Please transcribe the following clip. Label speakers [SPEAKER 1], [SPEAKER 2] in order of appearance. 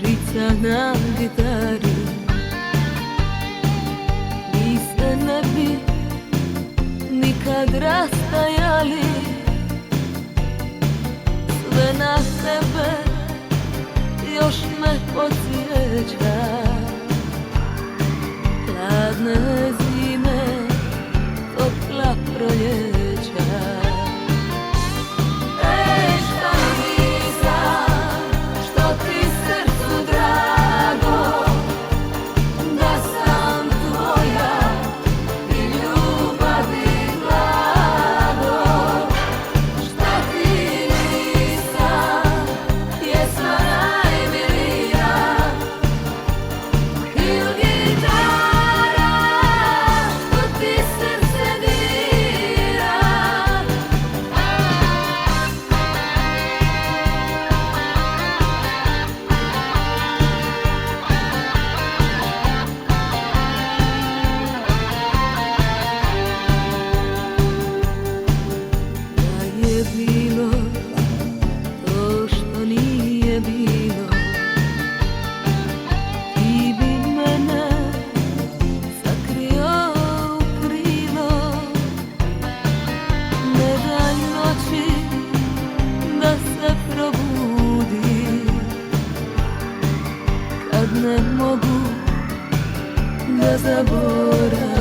[SPEAKER 1] žica na gitari. Mi se ne bi nikad rastajali, sve na tebe još me podsjeća. Hladne zime, topla proljeća. Bilo to što nije bilo, ti bi mene sakrio u krilo. Ne daj noći da se probudi, kad ne mogu da zaboravim.